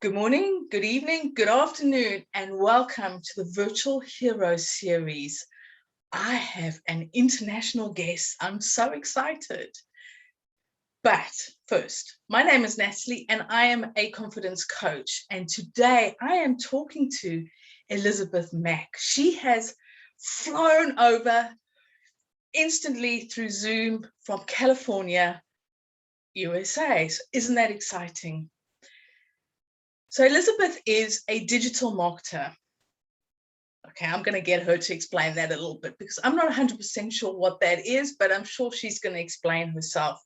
Good morning, good evening, good afternoon, and welcome to the Virtual Hero series. I have an international guest. I'm so excited. But first, my name is Natalie and I am a confidence coach. And today I am talking to Elizabeth Mack. She has flown over instantly through Zoom from California, USA. So isn't that exciting? So Elizabeth is a digital marketer. Okay, I'm going to get her to explain that a little bit because I'm not 100% sure what that is, but I'm sure she's going to explain herself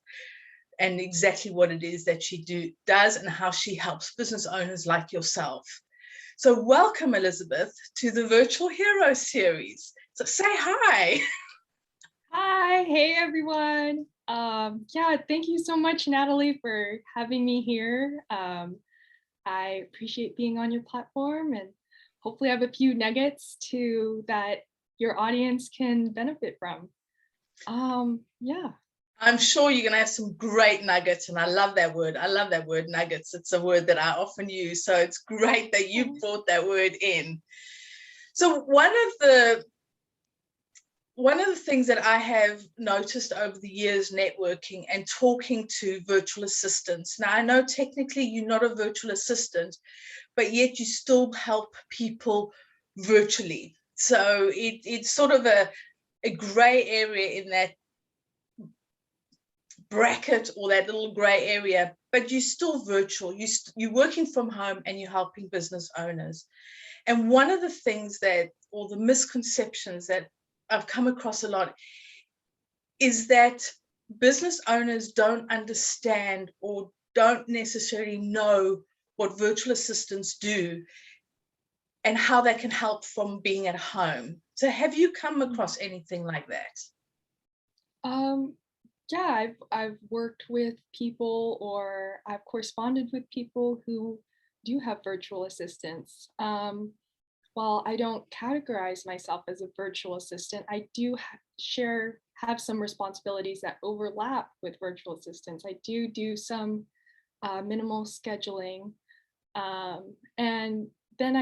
and exactly what it is that she does and how she helps business owners like yourself. So welcome, Elizabeth, to the Virtual Hero series. So say hi. Hi, hey everyone. Yeah, thank you so much, Natalie, for having me here. I appreciate being on your platform and hopefully I have a few nuggets that your audience can benefit from. Yeah. I'm sure you're going to have some great nuggets, and I love that word. I love that word, nuggets. It's a word that I often use, so it's great that you brought that word in. So one of the things that I have noticed over the years networking and talking to virtual assistants, now I know technically you're not a virtual assistant, but yet you still help people virtually. So it's sort of a gray area in that bracket or that little gray area, but you're still virtual. You're working from home and you're helping business owners. And one of the things or the misconceptions that I've come across a lot is that business owners don't understand or don't necessarily know what virtual assistants do and how they can help from being at home. So have you come across anything like that? Yeah, I've worked with people or I've corresponded with people who do have virtual assistants. While I don't categorize myself as a virtual assistant, I do have some responsibilities that overlap with virtual assistants. I do some minimal scheduling, and then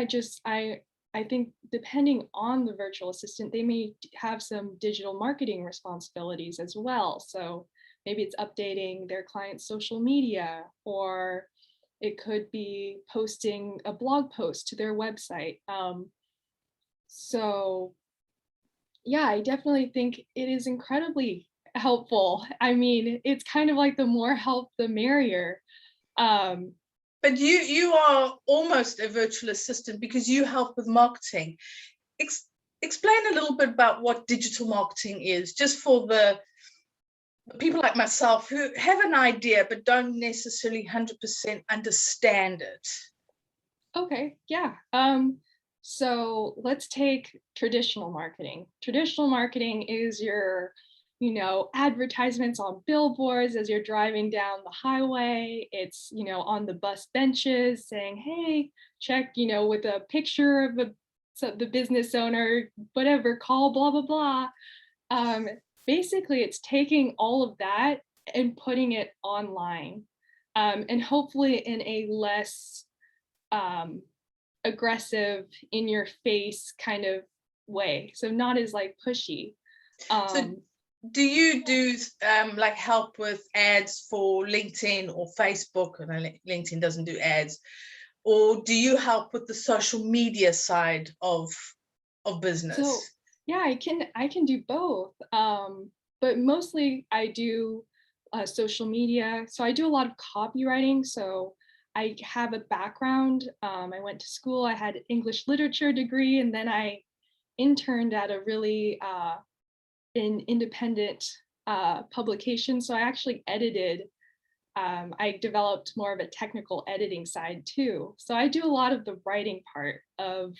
I think depending on the virtual assistant, they may have some digital marketing responsibilities as well. So maybe it's updating their client's social media, or it could be posting a blog post to their website. So yeah, I definitely think it is incredibly helpful. I mean, it's kind of like the more help, the merrier. Um, But you are almost a virtual assistant because you help with marketing. Explain a little bit about what digital marketing is, just for the people like myself who have an idea but don't necessarily 100% understand it. Okay, yeah. So let's take traditional marketing. Traditional marketing is your, advertisements on billboards as you're driving down the highway. It's, on the bus benches saying, hey, check, with a picture of the business owner, whatever, call blah, blah, blah. Um, Basically, it's taking all of that and putting it online, and hopefully in a less um, aggressive, in your face kind of way. So not as like pushy. So do you do like help with ads for LinkedIn or Facebook? And LinkedIn doesn't do ads. Or do you help with the social media side of business? So yeah, I can do both. But mostly I do social media. So I do a lot of copywriting. So I have a background. I went to school. I had an English literature degree, and then I interned at a really an independent publication. So I actually edited. I developed more of a technical editing side too. So I do a lot of the writing part of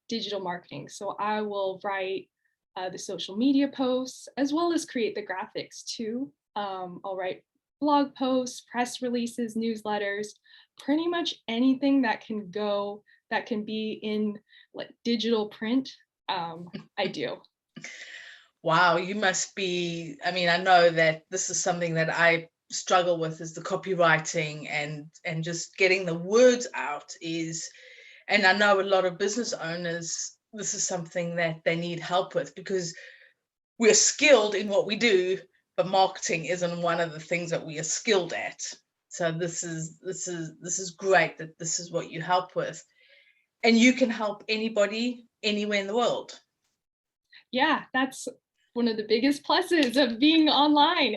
digital marketing. So I will write the social media posts as well as create the graphics too. I'll write blog posts, press releases, newsletters, pretty much anything that can be in like digital print. I do. Wow, you must be, I mean, I know that this is something that I struggle with, is the copywriting and just getting the words out is, and I know a lot of business owners, this is something that they need help with, because we're skilled in what we do, but marketing isn't one of the things that we are skilled at. So this is great that this is what you help with, and you can help anybody anywhere in the world. Yeah, that's one of the biggest pluses of being online.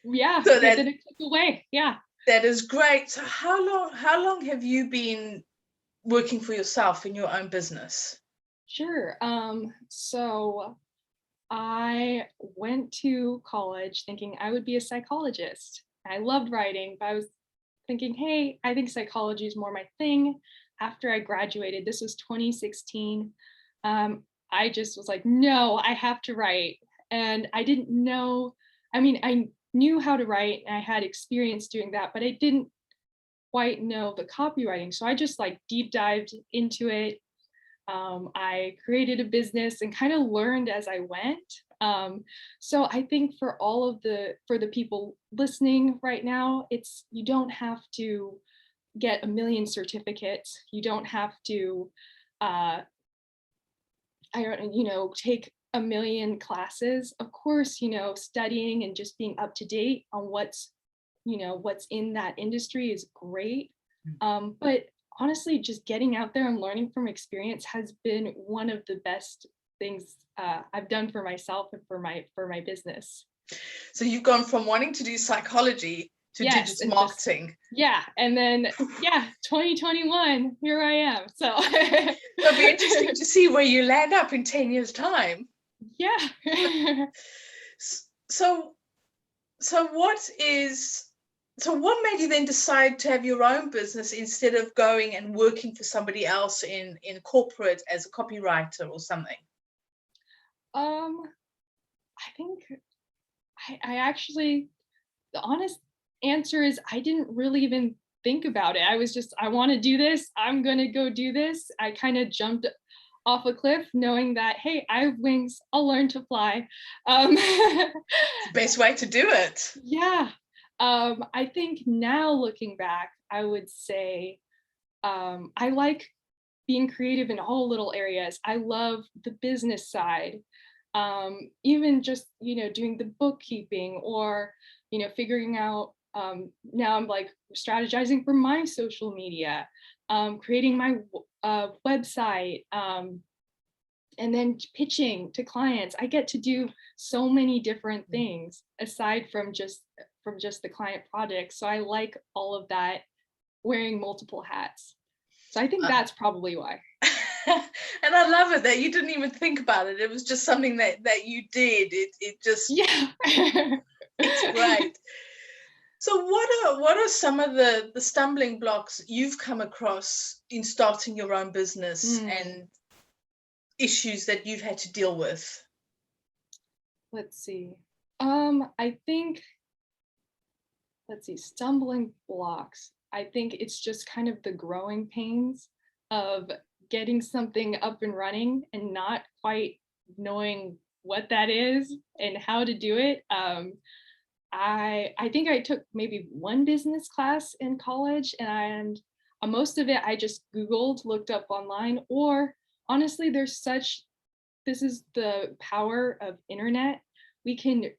Yeah, So within a click away. Yeah. that is great. So how long have you been working for yourself in your own business? Sure. So I went to college thinking I would be a psychologist. I loved writing, but I was thinking, hey, I think psychology is more my thing. After I graduated, this was 2016, I just was like, no, I have to write. And I didn't know, I mean, I knew how to write and I had experience doing that, but I didn't quite know the copywriting. So I just like deep dived into it. I created a business and kind of learned as I went. So I think for the people listening right now, it's, you don't have to get a million certificates. You don't have to, uh, I don't, take a million classes. Of course, studying and just being up to date on what's in that industry is great. But honestly, just getting out there and learning from experience has been one of the best things I've done for myself and for my business. So you've gone from wanting to do psychology to Yes, digital and just marketing. yeah, and then 2021, here I am. So It'll be interesting to see where you land up in 10 years' time. yeah. So, so what made you then decide to have your own business instead of going and working for somebody else in corporate as a copywriter or something? um I think I actually, the honest answer is I didn't really even think about it. I was just, I want to do this. I'm going to go do this. I kind of jumped off a cliff knowing that, hey, I have wings. I'll learn to fly. It's the best way to do it. Yeah. I think now looking back, I would say I like being creative in all little areas. I love the business side. Even just, doing the bookkeeping or, figuring out, now I'm like strategizing for my social media, creating my website, and then pitching to clients. I get to do so many different things aside from just the client project. So I like all of that, wearing multiple hats. So I think that's probably why. And I love it that you didn't even think about it. It was just something that you did. It just, Yeah. it's great. So what are some of the stumbling blocks you've come across in starting your own business and issues that you've had to deal with? Let's see. I think, let's see, stumbling blocks. I think it's just kind of the growing pains of getting something up and running and not quite knowing what that is and how to do it. I think I took maybe one business class in college, and most of it I just Googled, looked up online, or honestly, this is the power of internet. We can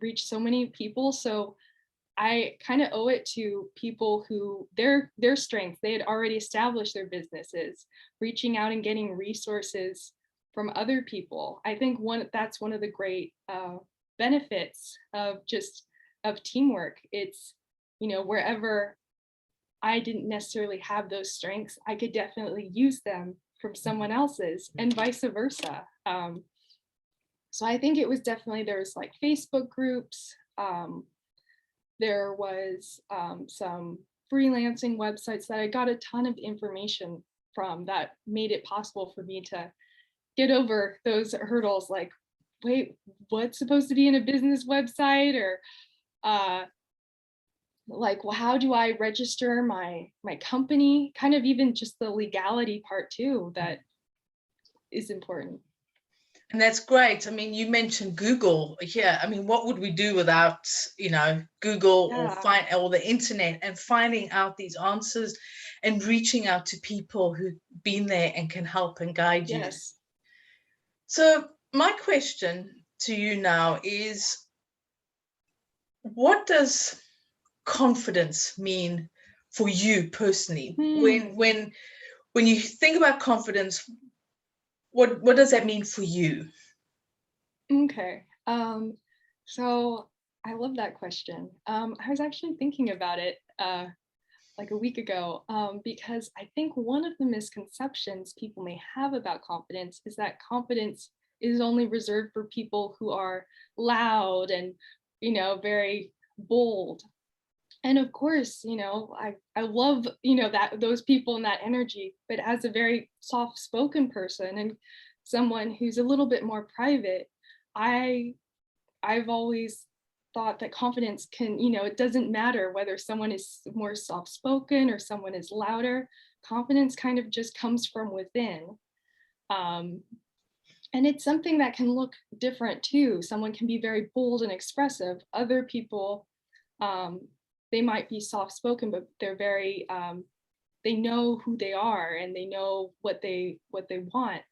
reach so many people. So I kind of owe it to people who their strengths, they had already established their businesses, reaching out and getting resources from other people. I think that's one of the great benefits of teamwork. It's, wherever I didn't necessarily have those strengths, I could definitely use them from someone else's, and vice versa. So I think it was definitely, there was like Facebook groups. There was some freelancing websites that I got a ton of information from that made it possible for me to get over those hurdles. Like, wait, what's supposed to be in a business website? Or like, well, how do I register my company? Kind of even just the legality part too, that is important. And that's great. I mean, you mentioned Google here. I mean, what would we do without, Google or the internet, and finding out these answers and reaching out to people who've been there and can help and guide you. Yes. So my question to you now is, what does confidence mean for you personally? When you think about confidence, what does that mean for you? Okay. So I love that question. I was actually thinking about it like a week ago, because I think one of the misconceptions people may have about confidence is that confidence is only reserved for people who are loud and, very bold. And of course, I love, that those people and that energy, but as a very soft-spoken person and someone who's a little bit more private, I I've always thought that confidence can, it doesn't matter whether someone is more soft-spoken or someone is louder. Confidence kind of just comes from within. Um, and it's something that can look different too. Someone can be very bold and expressive. Other people, um, they might be soft-spoken, but they're very, they know who they are and they know what they want.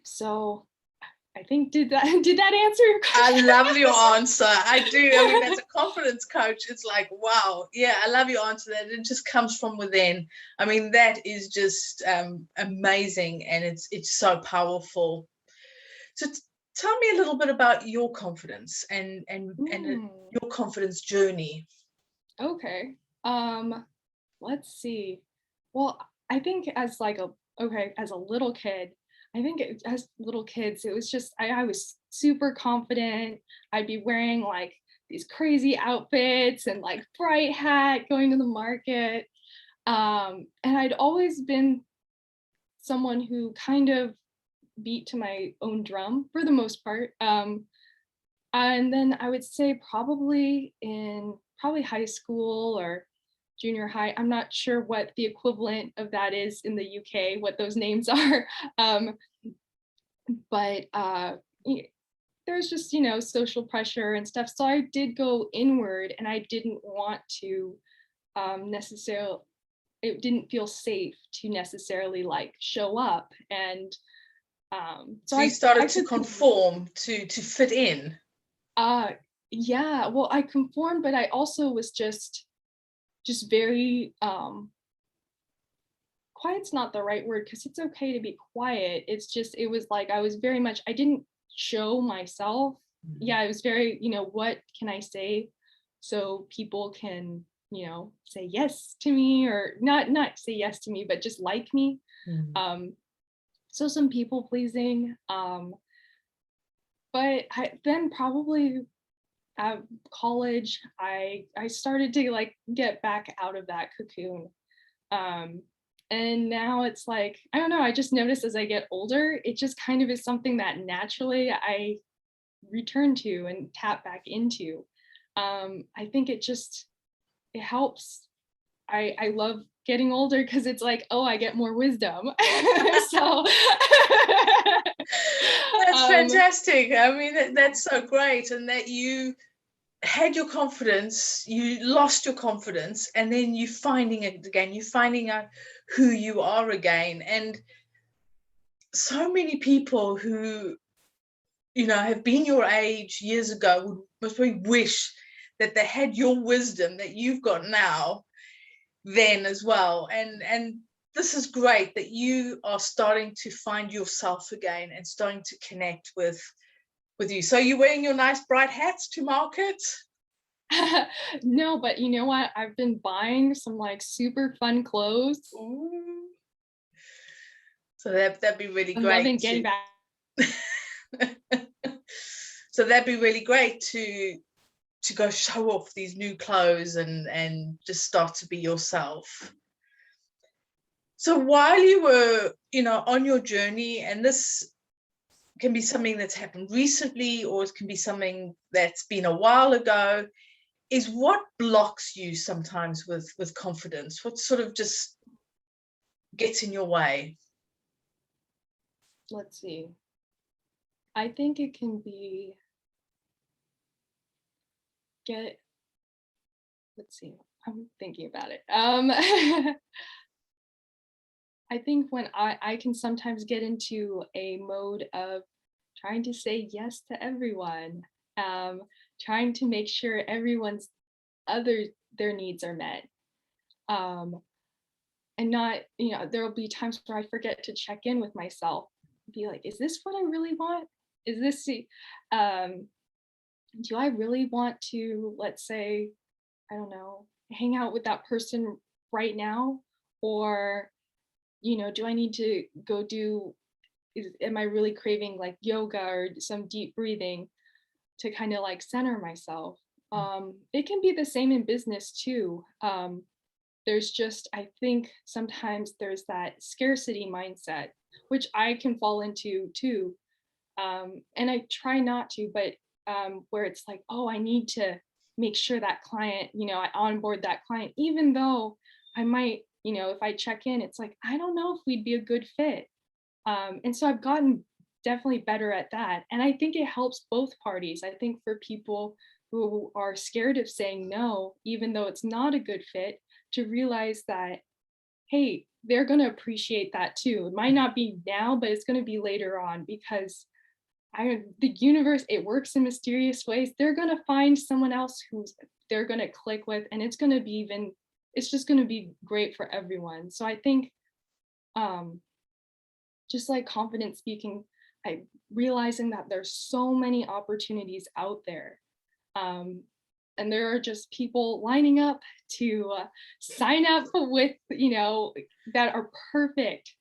So I think did that answer your question? I love your answer. I do. I mean, as a confidence coach, it's like, wow, yeah, I love your answer. That it just comes from within. I mean, that is just amazing, and it's so powerful. So tell me a little bit about your confidence and your confidence journey. Okay. Let's see. Well, I think as as a little kid, I think as little kids, it was just I was super confident. I'd be wearing like these crazy outfits and like bright hat going to the market. And I'd always been someone who kind of beat to my own drum for the most part. And then I would say probably high school or junior high. I'm not sure what the equivalent of that is in the UK, what those names are. Um, but there's just, social pressure and stuff. So I did go inward and I didn't want to necessarily, it didn't feel safe to necessarily like show up. And so you started to conform to fit in. Yeah, well, I conformed, but I also was just very quiet's not the right word because it's okay to be quiet. It's just it was like I was very much I didn't show myself. Yeah, I was very, what can I say so people can, say yes to me or not say yes to me, but just like me. So some people pleasing. But then probably at college, I started to like get back out of that cocoon. And now it's like, I don't know, I just notice as I get older, it just kind of is something that naturally I return to and tap back into. I think it helps. I love getting older because it's like, oh, I get more wisdom. So that's fantastic. I mean, that's so great. And that you had your confidence, you lost your confidence, and then you're finding it again. You're finding out who you are again. And so many people who, have been your age years ago would must probably wish that they had your wisdom that you've got now then as well. And this is great that you are starting to find yourself again and starting to connect with you. So you're wearing your nice bright hats to market? No, but you know what? I've been buying some like super fun clothes. Ooh. So that'd be really great. Loving getting back. So that'd be really great to go show off these new clothes and just start to be yourself. So while you were, on your journey, and this can be something that's happened recently, or it can be something that's been a while ago, is what blocks you sometimes with confidence? What sort of just gets in your way? Let's see. I think it can be let's see, I'm thinking about it. I think when I can sometimes get into a mode of trying to say yes to everyone, um, trying to make sure everyone's other their needs are met. Um, and not, there'll be times where I forget to check in with myself, be like, is this what I really want? Is this um, do I really want to, let's say, I don't know, hang out with that person right now? Or, do I need to go am I really craving like yoga or some deep breathing to kind of like center myself? It can be the same in business too. There's just, I think sometimes there's that scarcity mindset, which I can fall into too. And I try not to, but where it's like, oh, I need to make sure that client, I onboard that client, even though I might, if I check in, it's like, I don't know if we'd be a good fit. And so I've gotten definitely better at that. And I think it helps both parties. I think for people who are scared of saying no, even though it's not a good fit, to realize that, hey, they're going to appreciate that too. It might not be now, but it's going to be later on, because the universe, it works in mysterious ways. They're going to find someone else who's they're going to click with, and it's going to be it's just going to be great for everyone. So I think um, just like confident speaking, I realizing that there's so many opportunities out there. Um, and there are just people lining up to sign up with, that are perfect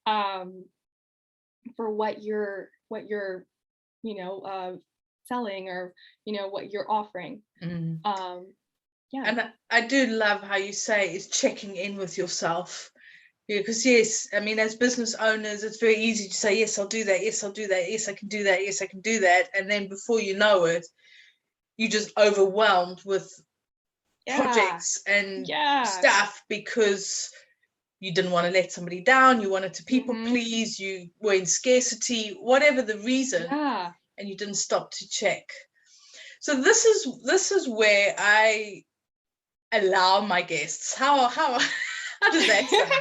for what you're selling, or what you're offering. Yeah. And I do love how you say is checking in with yourself, because yes, I mean, as business owners, it's very easy to say, yes, I'll do that, yes, I'll do that, yes, I can do that, yes, I can do that, and then before you know it, you're just overwhelmed with projects and stuff, because you didn't want to let somebody down, you wanted to people please, you were in scarcity, whatever the reason, and you didn't stop to check. So this is where I allow my guests, how does that sound?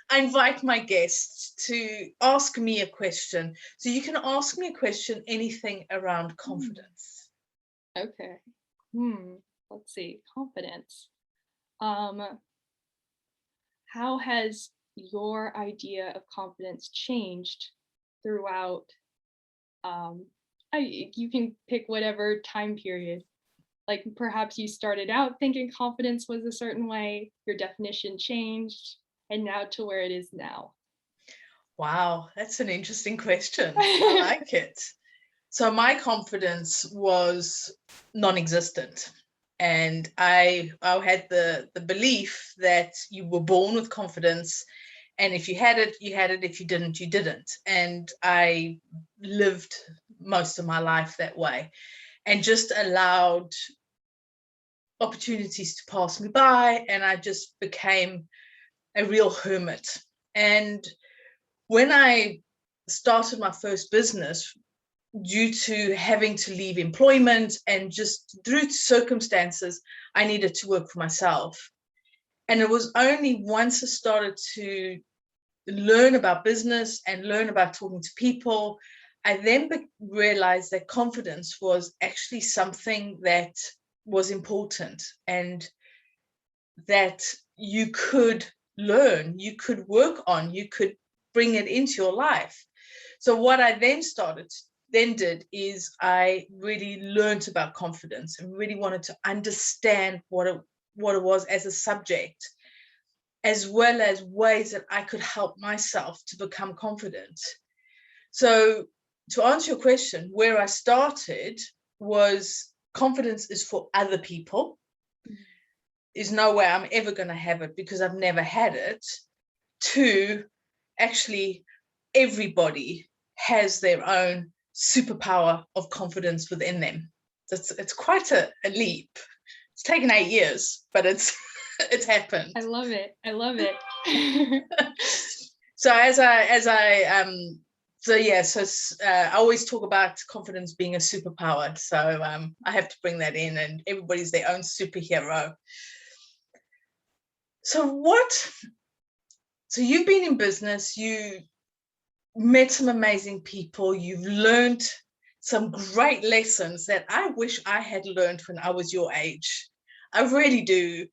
I invite my guests to ask me a question. So you can ask me a question, anything around confidence. Okay. Let's see. Confidence. How has your idea of confidence changed throughout? You can pick whatever time period. Like perhaps you started out thinking confidence was a certain way, your definition changed, and now to where it is now. Wow, that's an interesting question. I like it. So my confidence was non-existent. And I had the belief that you were born with confidence, and if you had it, you had it. If you didn't, you didn't. And I lived most of my life that way, and just allowed opportunities to pass me by, and I just became a real hermit. And when I started my first business, due to having to leave employment and just through circumstances, I needed to work for myself. And it was only once I started to learn about business and learn about talking to people, I then realized that confidence was actually something that was important, and that you could learn, you could work on, you could bring it into your life. So what I then did is I really learned about confidence and really wanted to understand what it was as a subject, as well as ways that I could help myself to become confident. So to answer your question, where I started was confidence is for other people. There's no way I'm ever going to have it because I've never had it. To actually, everybody has their own superpower of confidence within them. It's quite a leap. It's taken 8 years, but it's happened. I love it. So as I I always talk about confidence being a superpower. So I have to bring that in, and everybody's their own superhero. So you've been in business, you met some amazing people, you've learned some great lessons that I wish I had learned when I was your age. I really do.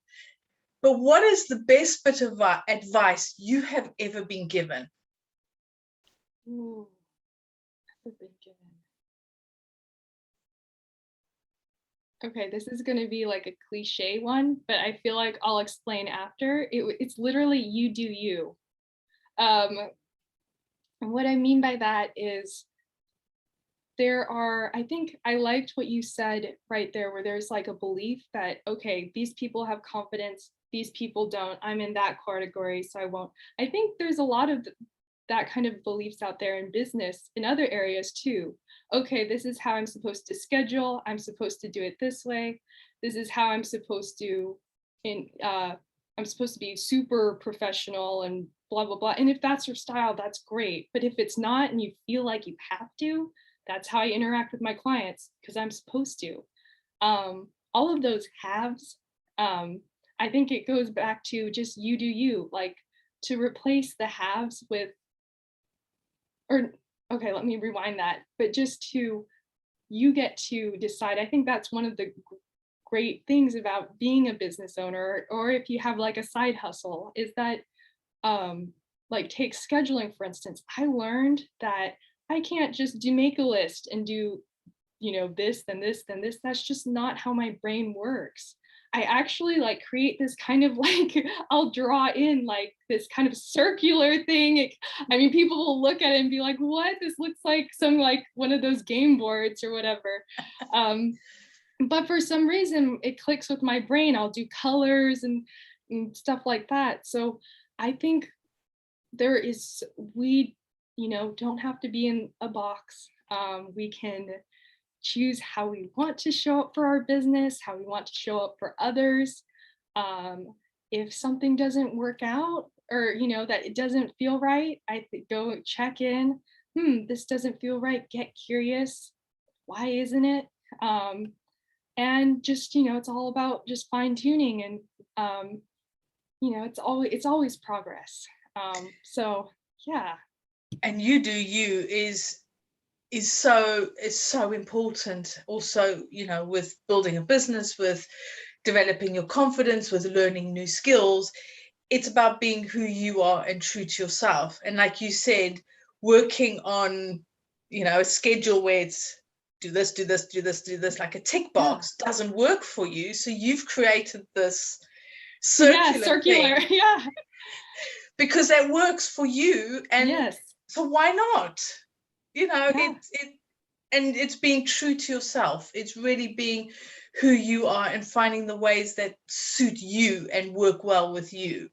But what is the best bit of advice you have ever been given? Ooh, ever been given. Okay, this is going to be like a cliche one, but I feel like I'll explain after. It's literally you do you. And what I mean by that is I think I liked what you said right there, where there's like a belief that, okay, these people have confidence, these people don't. I'm in that category, so I won't. I think there's a lot of that kind of beliefs out there in business in other areas too. Okay, this is how I'm supposed to schedule. I'm supposed to do it this way. This is how I'm supposed to I'm supposed to be super professional and blah blah blah. And if that's your style, that's great. But if it's not and you feel like you have to, that's how I interact with my clients because I'm supposed to. All of those halves, I think it goes back to just you do you, like to replace the halves with, or okay, let me rewind that, but just to, you get to decide. I think that's one of the great things about being a business owner, or if you have like a side hustle, is that like take scheduling, for instance. I learned that I can't just do make a list and do, this, then this, then this. That's just not how my brain works. I actually like create this kind of like, I'll draw in like this kind of circular thing. I mean, people will look at it and be like, what? This looks like some like one of those game boards or whatever. But for some reason, it clicks with my brain. I'll do colors and stuff like that. So I think we, don't have to be in a box. We can choose how we want to show up for our business, how we want to show up for others. If something doesn't work out, or that it doesn't feel right, I go check in. This doesn't feel right. Get curious. Why isn't it? And just it's all about just fine tuning, and it's always progress. So yeah. And you do you is so important also, with building a business, with developing your confidence, with learning new skills. It's about being who you are and true to yourself. And like you said, working on, a schedule where it's do this, do this, do this, do this, like a tick box doesn't work for you. So you've created this circular thing. Yeah, because that works for you. And yes. So why not? Yeah. And it's being true to yourself. It's really being who you are and finding the ways that suit you and work well with you.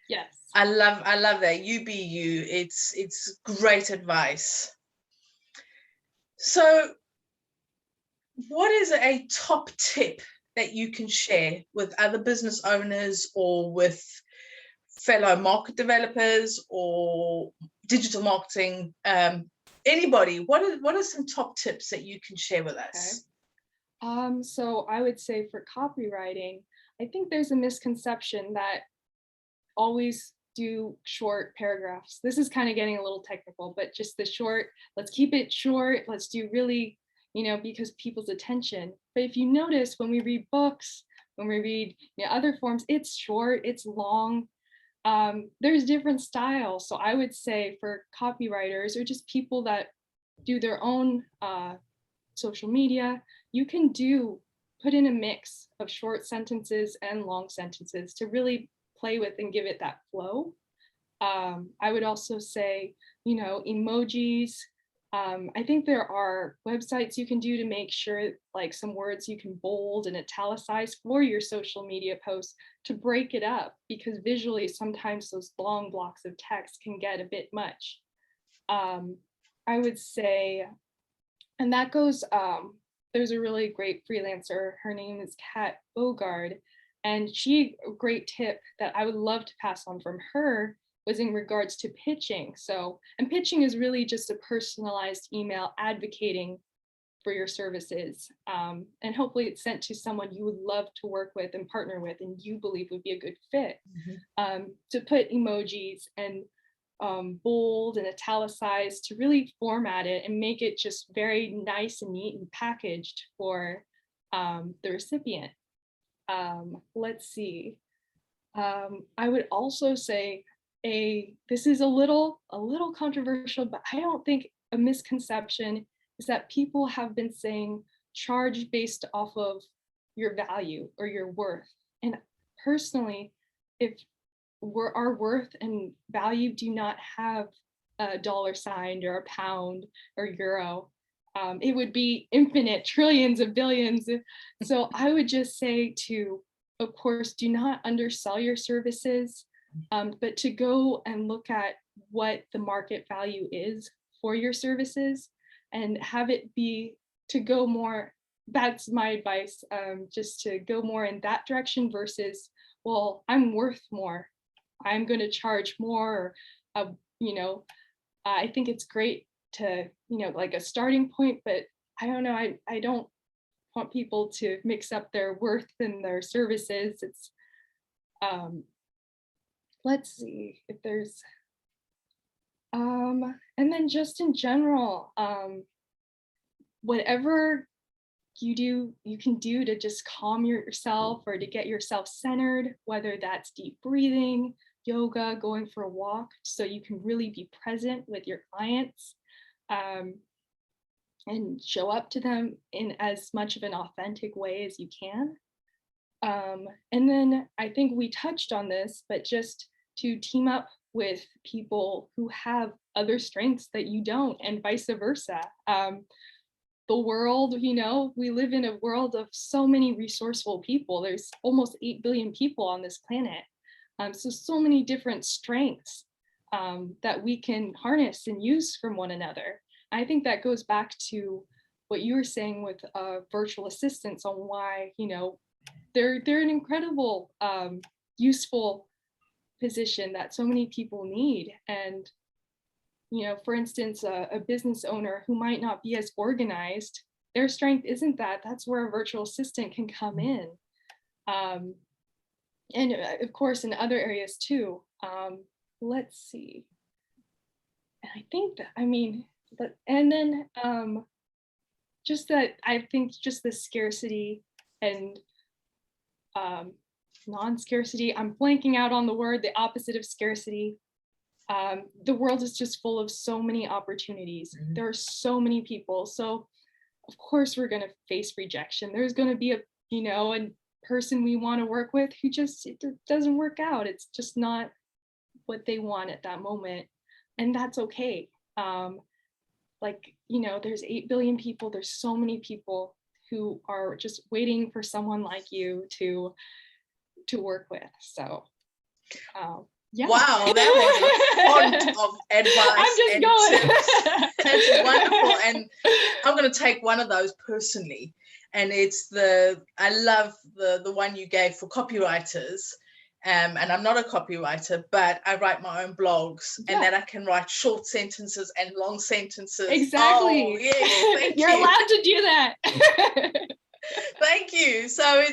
Yes. I love that. You be you. It's great advice. So what is a top tip that you can share with other business owners or with fellow market developers or digital marketing, anybody? What are some top tips that you can share with us? Okay. So I would say for copywriting, I think there's a misconception that always do short paragraphs. This is kind of getting a little technical, but just let's keep it short. Let's do really, because people's attention. But if you notice, when we read books, when we read other forms, it's short, it's long. There's different styles. So I would say for copywriters or just people that do their own social media, you can put in a mix of short sentences and long sentences to really play with and give it that flow. I would also say, emojis. I think there are websites you can do to make sure like some words you can bold and italicize for your social media posts to break it up, because visually sometimes those long blocks of text can get a bit much. I would say, and that goes, there's a really great freelancer, her name is Kat Bogard, and a great tip that I would love to pass on from her was in regards to pitching. So, and pitching is really just a personalized email advocating for your services. And hopefully it's sent to someone you would love to work with and partner with and you believe would be a good fit. To put emojis and bold and italicized, to really format it and make it just very nice and neat and packaged for the recipient. Let's see. I would also say this is a little controversial, but I don't think a misconception is that people have been saying charge based off of your value or your worth. And personally, if our worth and value do not have a dollar sign or a pound or euro, it would be infinite, trillions of billions. So I would just say to, of course, do not undersell your services, but to go and look at what the market value is for your services and have it be to go more. That's my advice, just to go more in that direction versus, well, I'm worth more, I'm going to charge more. I think it's great to, like a starting point, but I don't know, I don't want people to mix up their worth and their services. It's, let's see if there's, and then just in general, whatever you can do to just calm yourself or to get yourself centered, whether that's deep breathing, yoga, going for a walk, so you can really be present with your clients, and show up to them in as much of an authentic way as you can. And then I think we touched on this, but just to team up with people who have other strengths that you don't, and vice versa. The world, we live in a world of so many resourceful people. There's almost 8 billion people on this planet. So many different strengths that we can harness and use from one another. I think that goes back to what you were saying with virtual assistants on why, they're an incredible, useful position that so many people need. And, for instance, a business owner who might not be as organized, their strength isn't that. That's where a virtual assistant can come in. And of course, in other areas too. Let's see. And I think that, and then just that, I think just the scarcity and non-scarcity, I'm blanking out on the word, the opposite of scarcity. The world is just full of so many opportunities. There are so many people. So of course we're going to face rejection. There's going to be a person we want to work with who just, it doesn't work out. It's just not what they want at that moment. And that's okay. There's 8 billion people. There's so many people who are just waiting for someone like you to work with. So, yeah. Wow, that was a font of advice. I'm just going. That's wonderful. And I'm going to take one of those personally. And it's I love the one you gave for copywriters. And I'm not a copywriter, but I write my own blogs, and that I can write short sentences and long sentences. Exactly. Oh, yes, thank You're you. allowed to do that. Thank you. So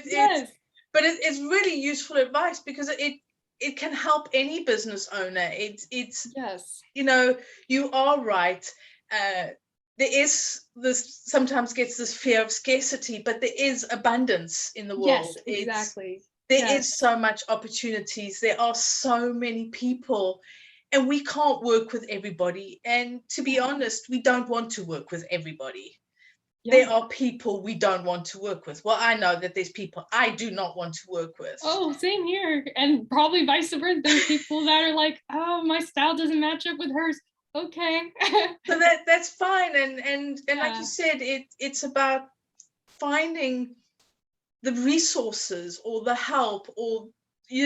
it's really useful advice, because it can help any business owner. It's yes. You are right. There is this, sometimes gets this fear of scarcity, but there is abundance in the world. Yes, exactly. There is so much opportunities. There are so many people, and we can't work with everybody. And to be honest, we don't want to work with everybody. Yeah. There are people we don't want to work with. Well, I know that there's people I do not want to work with. Oh, same here. And probably vice versa. There's people that are like, oh, my style doesn't match up with hers. Okay. So that's fine. And like you said, it's about finding the resources or the help, or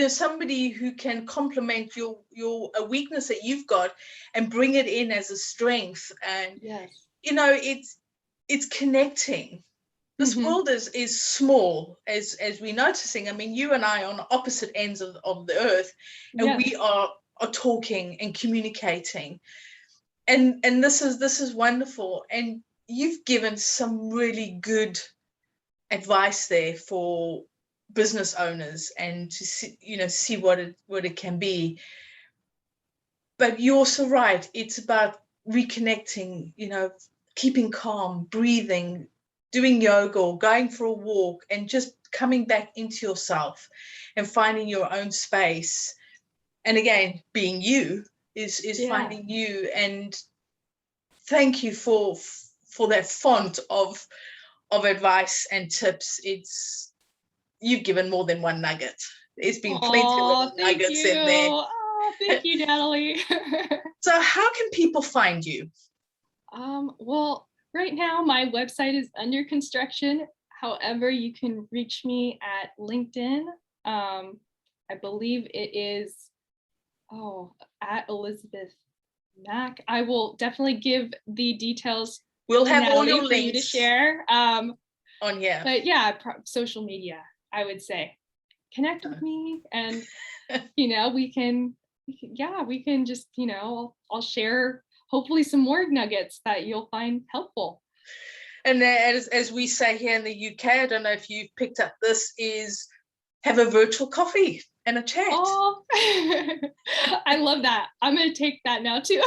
somebody who can complement a weakness that you've got and bring it in as a strength. And it's connecting. This world is small, as we're noticing. I mean, you and I are on opposite ends of the earth, and we are are talking and communicating. And this is wonderful. And you've given some really good advice there for business owners and to see what it can be. But you're also right. It's about reconnecting, keeping calm, breathing, doing yoga or going for a walk, and just coming back into yourself and finding your own space. And again, being you is finding you. And thank you for that font of advice and tips. You've given more than one nugget. There's been plenty of little nuggets in there. Oh, thank you, Natalie. So how can people find you? Well, right now my website is under construction. However, you can reach me at LinkedIn. I believe it is at Elizabeth Mack. I will definitely give the details. We'll have Natalie, all your for links you to share. On here. But yeah, social media, I would say. Connect with me, and we can just I'll share hopefully some more nuggets that you'll find helpful. And as we say here in the UK, I don't know if you've picked up this, is have a virtual coffee and a chat. Oh, I love that. I'm going to take that now too.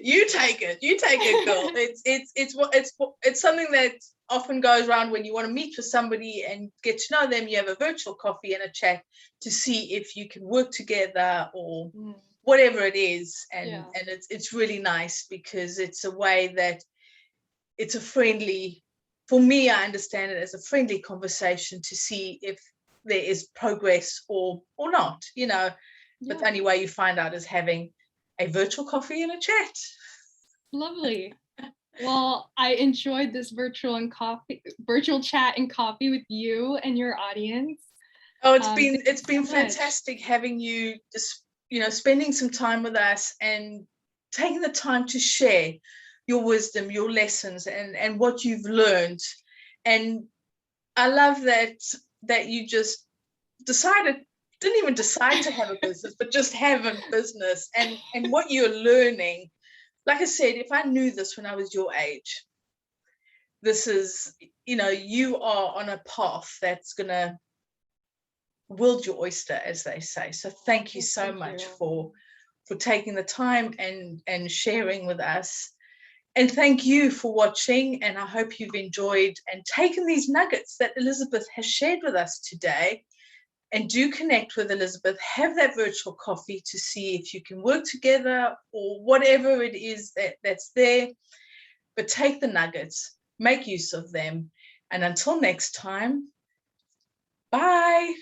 You take it, girl. It's something that often goes around when you want to meet with somebody and get to know them. You have a virtual coffee and a chat to see if you can work together or whatever it is. And it's really nice because it's a way that it's a friendly, for me, I understand it as a friendly conversation to see if there is progress or not, but the only way you find out is having a virtual coffee and a chat. Lovely. Well, I enjoyed this virtual chat and coffee with you and your audience. Oh, it's been fantastic having you, spending some time with us and taking the time to share your wisdom, your lessons, and what you've learned. And I love that you just didn't even decide to have a business, but just have a business and what you're learning. Like I said, if I knew this when I was your age, this is, you are on a path that's going to wield your oyster, as they say. So thank you so much for taking the time and sharing with us. And thank you for watching. And I hope you've enjoyed and taken these nuggets that Elizabeth has shared with us today. And do connect with Elizabeth, have that virtual coffee to see if you can work together or whatever it is that's there. But take the nuggets, make use of them. And until next time, bye.